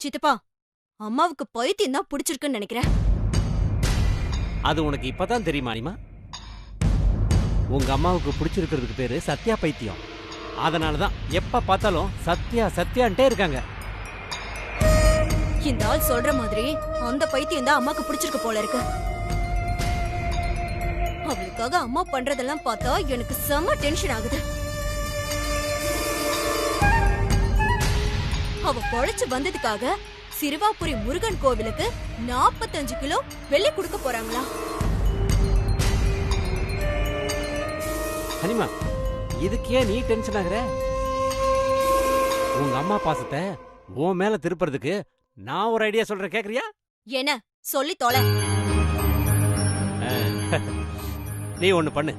சித்தப்பா, அம்மாவுக்கு பைத்தியம் தான் பிடிச்சிருக்குன்னு நினைக்கிறேன். அது உனக்கு இப்பதான் தெரியுமா அனிமா? உங்க அம்மாவுக்கு பிடிச்சிருக்கிறதுக்கு பேரு சத்யா பைத்தியம். அதனாலதான் எப்ப பார்த்தாலும் சத்யா சத்யான்ட்டே இருக்காங்க. இந்த ஆள் சொல்ற மாதிரி அந்த பைத்தியம் தான் அம்மாக்கு பிடிச்சிருக்கு போல இருக்கு. அவளுக்காக அம்மா பண்றதெல்லாம் பார்த்தா எனக்கு செம டென்ஷன் ஆகுது. அவ பொழைச்சு வந்ததுக்காக சிறுவாபுரி முருகன் கோவிலுக்கு 45 கிலோ வெள்ளி கொடுக்க போறாங்களா? அனிமா, இதுக்கே நீ டென்ஷன் ஆகுற? உங்க அம்மா பாசத்தை உன் மேல திருப்புறதுக்கு நான் ஒரு ஐடியா சொல்றேன், கேக்குறியா? என்ன சொல்லி தொலை. நீ ஒண்ணு பண்ணு.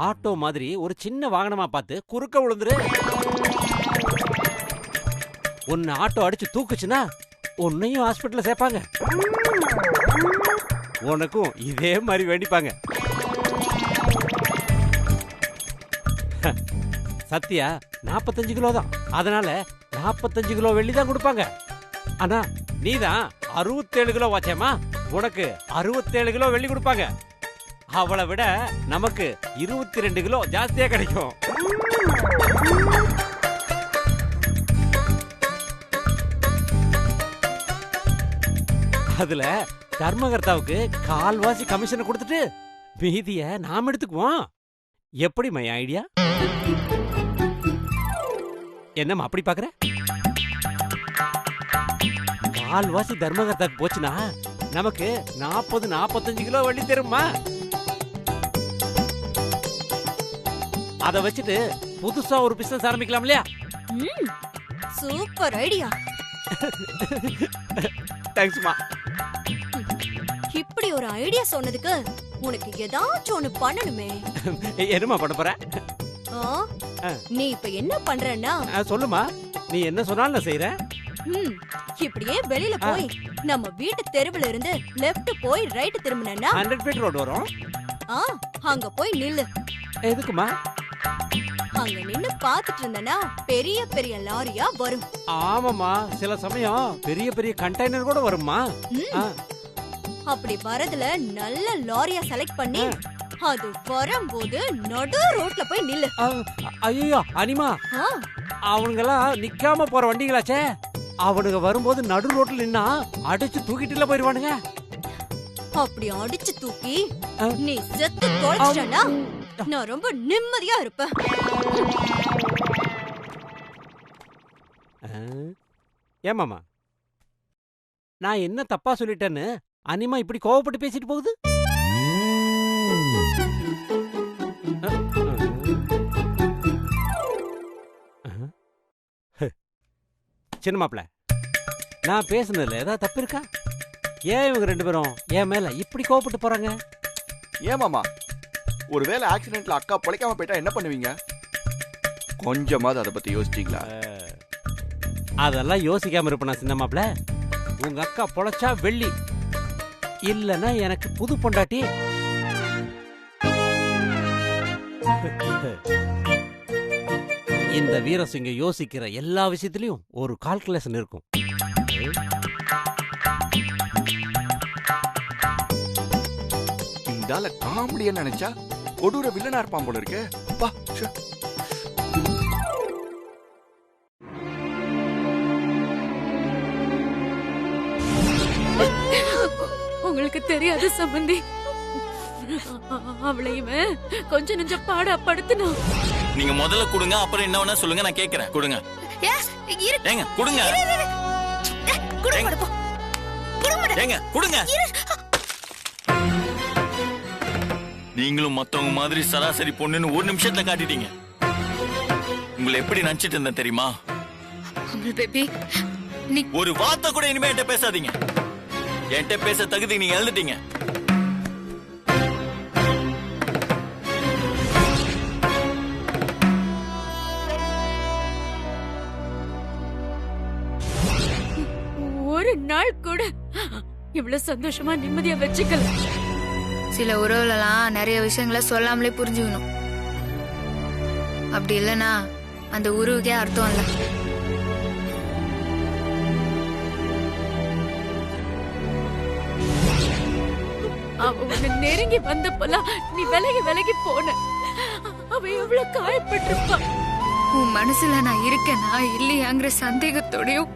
ஆட்டோ மாதிரி ஒரு சின்ன வாகனமா பார்த்து குறுக்க விழுந்துரு. உன்னை ஆட்டோ அடிச்சு தூக்குச்சுன்னா உன்னையும் ஹாஸ்பிட்டல்ல சேர்ப்பாங்க. உனக்கும் இதே மாதிரி வேண்டிப்பாங்க. சத்யா 45 கிலோ தான். அதனால 45 கிலோ வெள்ளி தான் கொடுப்பாங்க. ஆனா நீதான் 67 கிலோ வாச்சேமா, உனக்கு 67 கிலோ வெள்ளி கொடுப்பாங்க. அவளை விட நமக்கு 22 கிலோ ஜாஸ்தியா கிடைக்கும். அதுல தர்மகர்த்தாவுக்கு கால்வாசி கமிஷனை கொடுத்துட்டு மீதிய நாம எடுத்துக்குவோம். எப்படி மை ஐடியா? என்னம்மா அப்படி பாக்குற? கால்வாசி தர்மகர்த்தாக்கு போச்சுன்னா நமக்கு 40-45 கிலோ வெள்ளி தருமா. அத வச்சுட்டு புதுசா ஒரு பிசினஸ் ஆரம்பிக்கலாம் இல்லையா? Super idea. தேங்க்ஸ்மா. இப்படி ஒரு ஐடியா சொன்னதுக்கு உனக்கு ஏதாச்சும் ஒண்ணு பண்ணணுமே. என்னமா பண்ண போற? நீ இப்ப என்ன பண்றன்னா சொல்லுமா. நீ என்ன சொன்னாலும் நான் செய்றேன். இப்படியே வெளியில போய் நம்ம வீட்டு தெருவுல இருந்து லெஃப்ட் போய் ரைட் திரும்பினா 100 ஃபீட் ரோட் வரும். அங்க போய் நில்லு. எதுக்குமா? அங்க நின்னு பாத்துட்டு இருந்தனா பெரிய பெரிய லாரியா வரும். ஆமாமா, சில சமயம் பெரிய பெரிய கண்டெய்னர் கூட வருமா. அப்படி வரதுல நல்ல லாரியா செலக்ட் பண்ணி அது வரும்போது நடு ரோட்ல போய் நில்லு. ஐயோ அனிமா, அவனுங்கெல்லாம் நிக்காம போற வண்டிங்களாச்சே. அவனுங்க வரும்போது நடு ரோட்ல நின்னா அடிச்சு தூக்கிட்டுல போயிருவானுங்க. அப்படி அடிச்சு தூக்கி நீ செத்து தொலைச்சிட்டனா நான் ரொம்ப நிம்மதியா இருப்பேன். ஏமாமா, நான் என்ன தப்பா சொல்லிட்டேன்னு அனிமா இப்படி கோவப்பட்டு பேசிட்டு போகுது? சின்ன மாப்பிள்ள, நான் பேசுனதுல ஏதாவது தப்பு இருக்கா? ஏன் இவங்க 2 பேரும் என் மேல இப்படி கோவப்பட்டு போறாங்க? ஏமாமா, ஒருவேளை ஆக்சிடென்ட்ல அக்கா பொழைக்காம போயிட்டா என்ன பண்ணுவீங்க? கொஞ்சமாவது அதை பத்தி யோசிச்சீங்களா? அதெல்லாம் யோசிக்காம இருப்பேன் சின்ன மாப்பிள்ள. உங்க அக்கா பொழைச்சா வெள்ளி, இல்லன்னா எனக்கு புது பொண்டாட்டி. இந்த வீரசிங்க யோசிக்கிற எல்லா விஷயத்திலயும் ஒரு கால்குலேஷன் இருக்கும். இந்தால காமெடியா நினைச்சா கொடூர வில்லனா இருப்பான் போல இருக்கு. அப்பா, உங்களுக்கு தெரியாது சம்பந்தி, அவளை இவன் கொஞ்ச நெஞ்ச பாடா படுத்தணும். நீங்க முதல்ல கொடுங்க, அப்புறம் என்ன வேணா சொல்லுங்க, நான் கேக்குறேன். கொடுங்க. ஏங்க கொடுங்க. ஏங்க கொடுங்க. நீங்களும் மத்தவங்க மாதிரி சராசரி பொண்ணுன்னு ஒரு நிமிஷத்துல காட்டிட்டீங்க. உங்களை எப்படி நினைச்சிட்டு இருந்தேன் தெரியுமா? ஒரு வார்த்தை கூட இனிமே என்கிட்ட பேசாதீங்க. என்கிட்ட பேச தகுதி நீங்க எழுதிட்டீங்க. ஒரு நாள் கூட இவ்வளவு சந்தோஷமா நிம்மதியா வச்சுக்கல. சில உறவுலாம் நிறைய விஷயங்களை சொல்லாமலே புரிஞ்சுக்கணும். அப்படி இல்லைன்னா அந்த உறவுக்கே அர்த்தம் இல்லை. அவ உன்னை நெருங்கி வந்தப்பெல்லாம் நீ விலகி விலகி போன. அவ எவ்வளவு காயப்பட்டிருப்பா. உன் மனசுல நான் இருக்கேனா இல்லையாங்கிற சந்தேகத்தோடையும்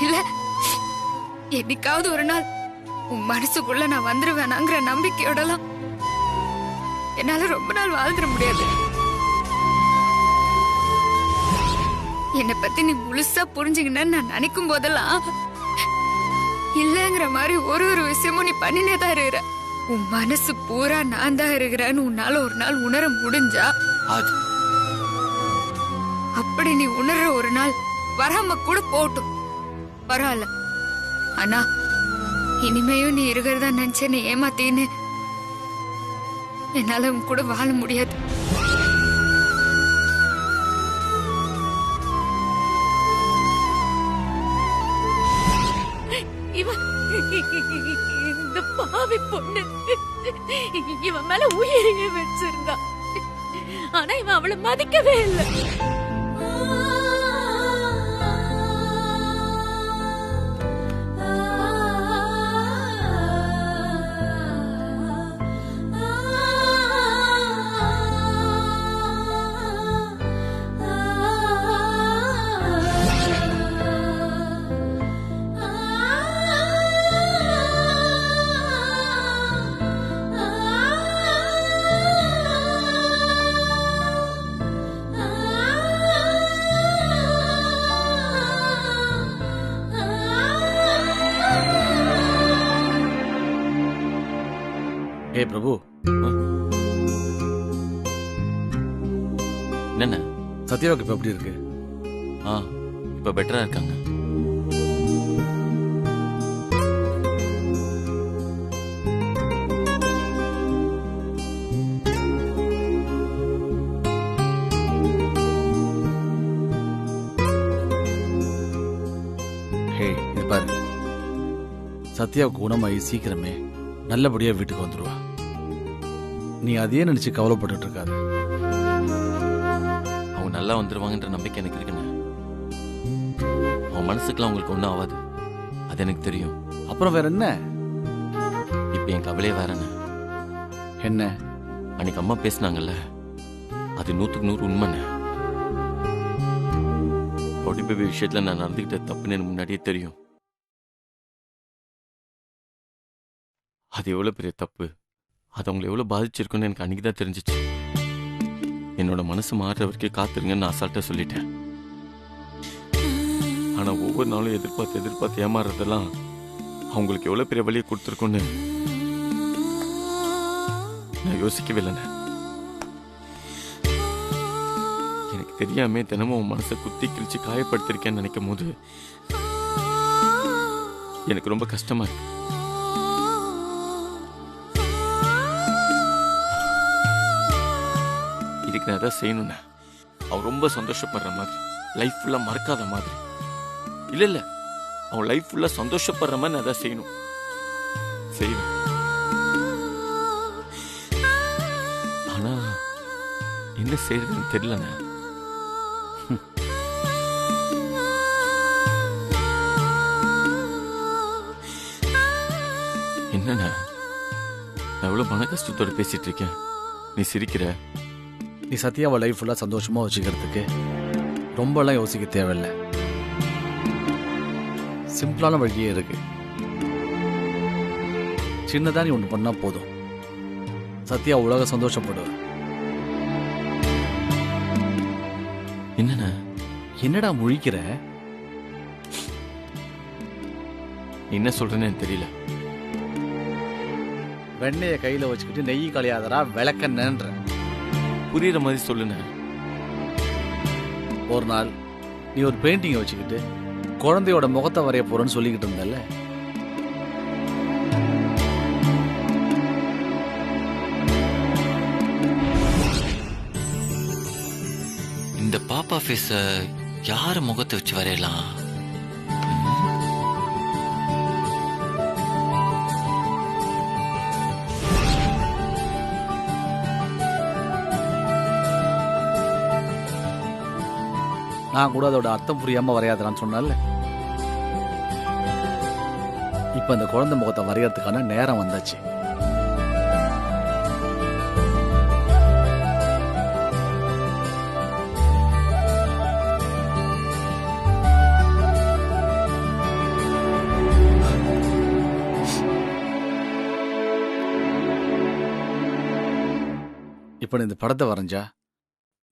இல்ல என்னைக்காவது ஒரு நாள் உன் மனசுக்குள்ள நான் வந்துருவேனாங்கிற நம்பிக்கையோடலாம் என்னால ரொம்ப நாள் வாழ்ந்துட முடியாது. என்னை பத்தி நீ முழுசா புரிஞ்சுக்கினு நான் நினைக்கும் போதெல்லாம் இல்லங்கிற மாதிரி ஒரு ஒரு விஷயமும் நீ பண்ணினேதான் இருக்கிற. உன் மனசு பூரா நான் தான் இருக்கிறேன்னு உன்னால ஒரு நாள் உணர முடிஞ்சா அது அப்படி நீ உணர்ற ஒரு நாள் வராம கூட போட்டும் பரவாயில்ல. ஆனா இனிமேயும் நீ இருக்கிறதா நினைச்ச நீ ஏமாத்தீன்னு என்னால உன் கூட வாழ முடியாது. இந்த பாவி பொண்ணு இவன் மேல உயிரையே வச்சிருந்தா. ஆனா இவன் அவளை மதிக்கவே இல்லை. ஏ பிரபு, என்னண்ணே? சத்யாவுக்கு இப்ப எப்படி இருக்கு? இப்ப பெட்டரா இருக்காங்க. ஹே, இது பாரு, சத்யாவுக்கு குணமாயி சீக்கிரமே நல்லபடியா வீட்டுக்கு வந்துருவா. நீ அதையே நினைச்சு கவலைப்பட்டு இருக்காது. அவங்க நல்லா வந்துருவாங்கன்ற நம்பிக்கை எனக்கு இருக்குண்ணே. அவன் மனசுக்குலாம் அவங்களுக்கு ஒன்றும் ஆகாது, அது எனக்கு தெரியும். அப்புறம் வேற என்ன? இப்ப என் கவலையே வேறண்ணே. என்ன? அன்னைக்கு அம்மா பேசினாங்கல்ல, அது 100க்கு 100 உண்மைண்ணே. பொடி பேபி விஷயத்துல நான் நடந்துக்கிட்ட தப்புன்னு எனக்கு முன்னாடியே தெரியும். அது எவ்வளவு பெரிய தப்பு, அது அவங்களை எவ்வளவு பாதிச்சிருக்குன்னு எனக்கு அன்னைக்கு தான் தெரிஞ்சிச்சு. என்னோட மனசு மாறுற வரைக்கும் காத்துருங்கன்னு நான் அசால்ட்டா சொல்லிட்டேன். ஆனா ஒவ்வொரு நாளும் எதிர்பார்த்து ஏமாறுறதெல்லாம் அவங்களுக்கு எவ்வளவு பெரிய வழியை கொடுத்துருக்குன்னு நான் யோசிக்கவே இல்லைண்ணே. எனக்கு தெரியாம தினமும் உன் மனசை குத்தி கிழிச்சு காயப்படுத்திருக்கேன்னு நினைக்கும் போது எனக்கு ரொம்ப கஷ்டமா இருக்கு. இதுக்கு நான் எதாவது செய்யணும்னா அவன் ரொம்ப சந்தோஷப்படுற மாதிரி, லைஃப் ஃபுல்லா மறக்காத மாதிரி. இல்ல அவன் லைஃப் ஃபுல்லா சந்தோஷப்படுற மாதிரி நான் எதாவது செய்வேன். ஆனா என்ன செய்யறதுன்னு தெரியலண்ணா. என்னண்ணா, நான் எவ்வளவு மன கஷ்டத்தோட பேசிட்டு இருக்கேன், நீ சிரிக்கிற. நீ சத்யாவை லைஃப் ஃபுல்லா சந்தோஷமா வச்சுக்கிறதுக்கு ரொம்பலாம் யோசிக்க தேவையில்லை. சிம்பிளான வழியே இருக்கு. சின்னதா நீ ஒன்று பண்ணா போதும், சத்யா உலக சந்தோஷப்படுவ. என்னடா முழிக்கிற? என்ன சொல்றேன்னு எனக்கு தெரியல. வெண்ணைய கையில வச்சுக்கிட்டு நெய் கலையாதரா விளக்கண்ணன்ற. புரியுற மாதிரி சொல்லுன. ஒரு நாள் நீ ஒரு பெயிண்டிங்கை வச்சுக்கிட்டு குழந்தையோட முகத்தை வரைய போறேன்னு சொல்லிக்கிட்டு இருந்தல்ல, இந்த பாப்பா ஃபேஸ யார் முகத்தை வச்சு வரையலாம்? நான் கூட அதோட அர்த்தம் புரியாம வரையாதரான்னு சொன்னால. இப்ப அந்த குழந்தை முகத்தை வரையறதுக்கான நேரம் வந்தாச்சு. இப்ப நீ இந்த படத்தை வரைஞ்சா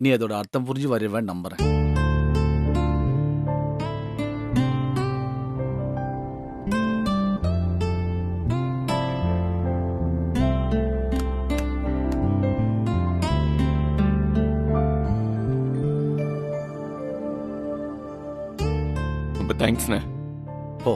நீ அதோட அர்த்தம் புரிஞ்சு வரைவேன்னு நம்புறேன். ரொம்ப தேங்க்ஸ்ண்ணே. போ.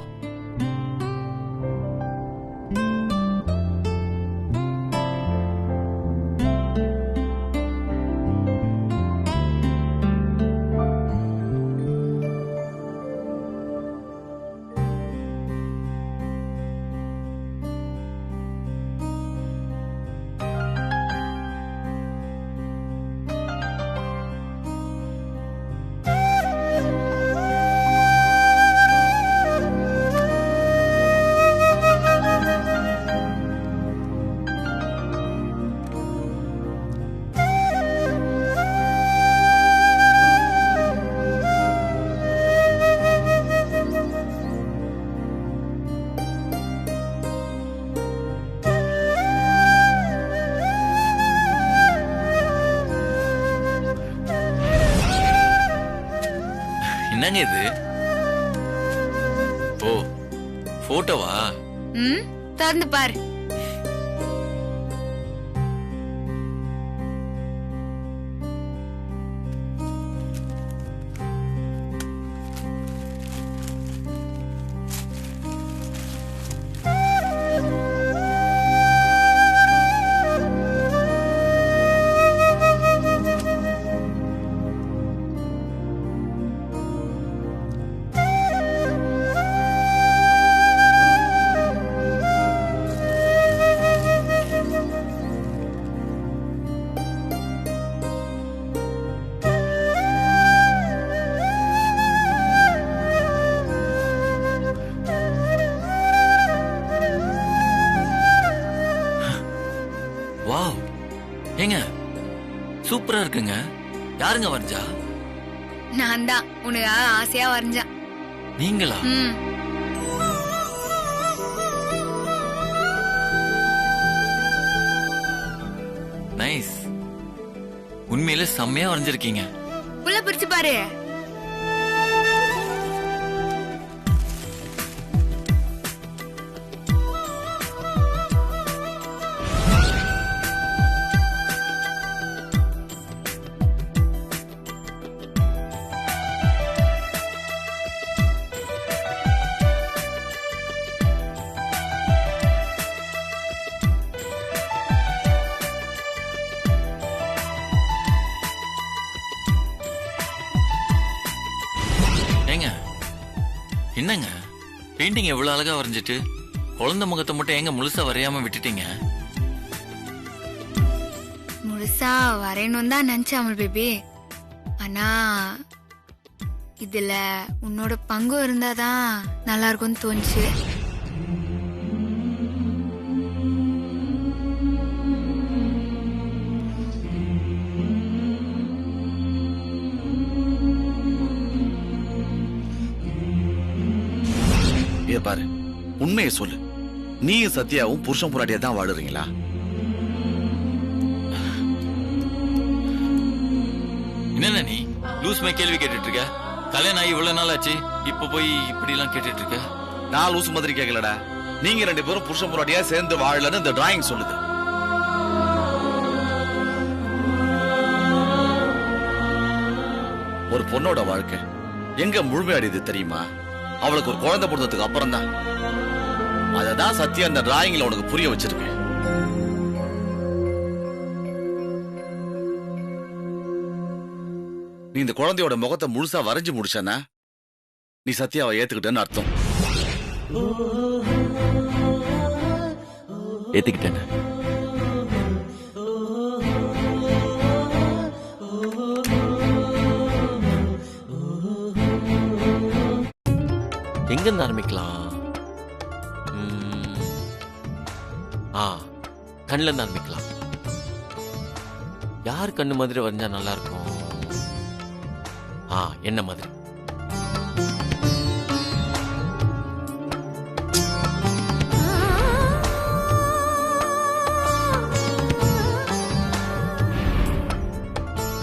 என்னங்க இது? ஓ, போட்டோவா? திறந்து பாரு. வாவ், ஏங்க சூப்பரா இருக்குங்க. யாருங்க வரைஞ்சா? நான் தான் உனக்கு ஆசையா வரைஞ்சேன். நீங்களா? நைஸ். உண்மையில செம்மையா வரைஞ்சிருக்கீங்க. உள்ள பிரிச்சு பாரு. என்னங்க பெயிண்டிங் எவ்வளவு அழகா வரைஞ்சிட்டு குழந்தை முகத்தை மட்டும் எங்க முழுசா வரையாம விட்டுட்டீங்க? முழுசா வரையணும் தான் நினைச்சேன் அமல் பேபி. ஆனா இதுல உன்னோட பங்கு இருந்தாதான் நல்லா இருக்கும்னு தோணுச்சு. பாரு, உண்மையை சொல்லு. நீயும் சத்யாவும் புருஷன் புராட்டியா தான் வாடுறீங்களா? என்ன நீ லூஸ் மை கேள்வி கேட்டுட்டு இருக்க? கல்யாணம் ஆகி இவ்வளவு நாள் ஆச்சு, இப்ப போய் இப்படி எல்லாம் கேட்டுட்டு இருக்க? நான் லூஸ் மாதிரி கேட்கலடா. நீங்க 2 பேரும் புருஷன் புராட்டியா சேர்ந்து வாழலன்னு இந்த டிராயிங் சொல்லுது. ஒரு பொண்ணோட வாழ்க்கை எங்க முழுமையடையுது தெரியுமா? அவளுக்கு ஒரு குழந்தை பிறந்ததுக்கு அப்புறம் தான். அததான் சத்யா அந்த டிராயிங்ல உனக்கு புரிய வச்சிருக்கு. நீ இந்த குழந்தையோட முகத்தை முழுசா வரைஞ்சு முடிச்சனா நீ சத்யாவை ஏத்துக்கிட்டேன்னு அர்த்தம். ஏத்துக்கிட்டேன். எங்க இருந்து ஆரம்பிக்கலாம்? கண்ணுல இருந்து ஆரம்பிக்கலாம். யார் கண்ணு மாதிரி வரைஞ்சா நல்லா இருக்கும்? என்ன மாதிரி?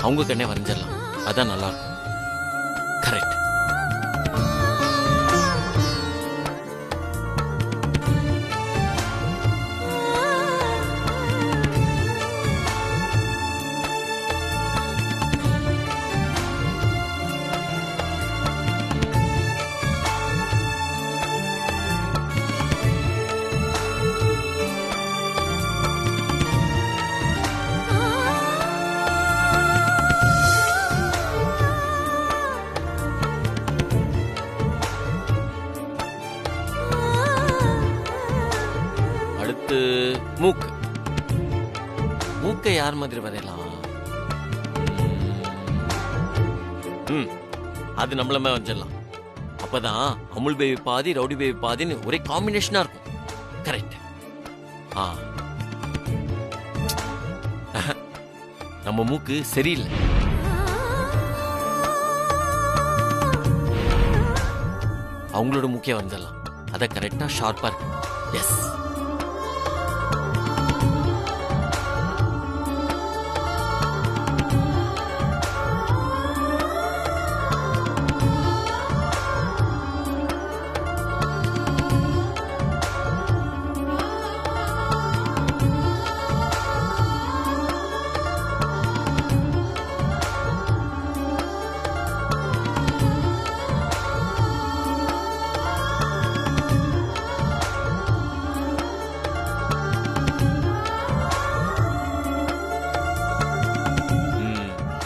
அவங்க கண்ணே வரைஞ்சிடலாம். அதான் நல்லா இருக்கும். கரெக்ட். மூக்கு. மூக்கை யார் மாதிரி வரையலாம்? அது நம்மளமே வச்சிடலாம். அப்பதான் அமுல் பேபி பாதி ரவுடி பேபி பாதின்னு ஒரே காம்பினேஷனா இருக்கும். கரெக்ட். நம்ம மூக்கு சரியில்லை. அவங்களோட மூக்கே வந்துடலாம். அத கரெக்டா ஷார்ப்பா இருக்கு. எஸ்.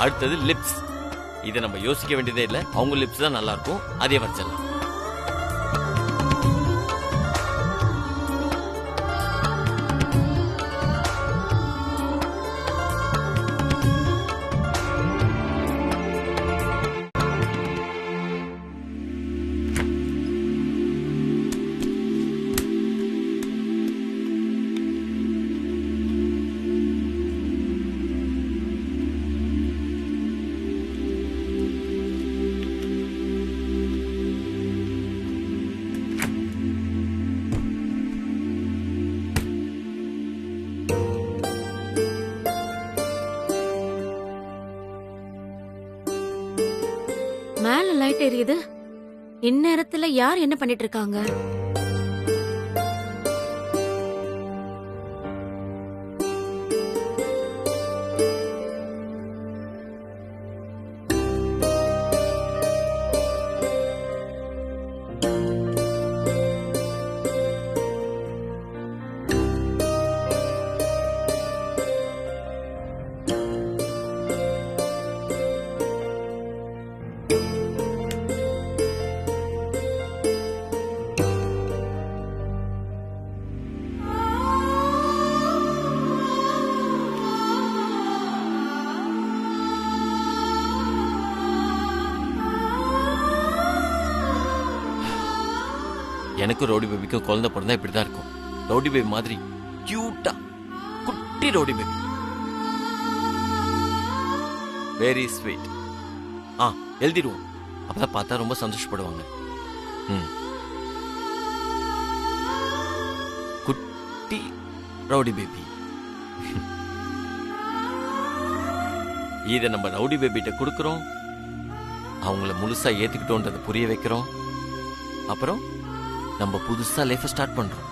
அடுத்தது லிப்ஸ். இதை நம்ம யோசிக்க வேண்டியதே இல்லை. அவங்க லிப்ஸ் தான் நல்லா இருக்கும். அதே வரைச்சிடலாம். மேல லைட் எரியுது. இந்நேரத்துல யார் என்ன பண்ணிட்டு இருக்காங்க? எனக்கு ரவுடி பேபிக்கும் குழந்தை பிறந்தா இப்படிதான் இருக்கும். ரவுடி பேபி மாதிரி கியூட்டா குட்டி ரவுடி பேபி. Very sweet. எழுதிடுவோம். அப்பதான் பார்த்தா ரொம்ப சந்தோஷப்படுவாங்க. குட்டி ரவுடி பேபி. இதை நம்ம ரவுடி பேபிட்ட கொடுக்கிறோம். அவங்கள முழுசா ஏத்துக்கிட்டோன்றதை புரிய வைக்கிறோம். அப்புறம் நம்ம புதுசா லைஃப் ஸ்டார்ட் பண்றோம்.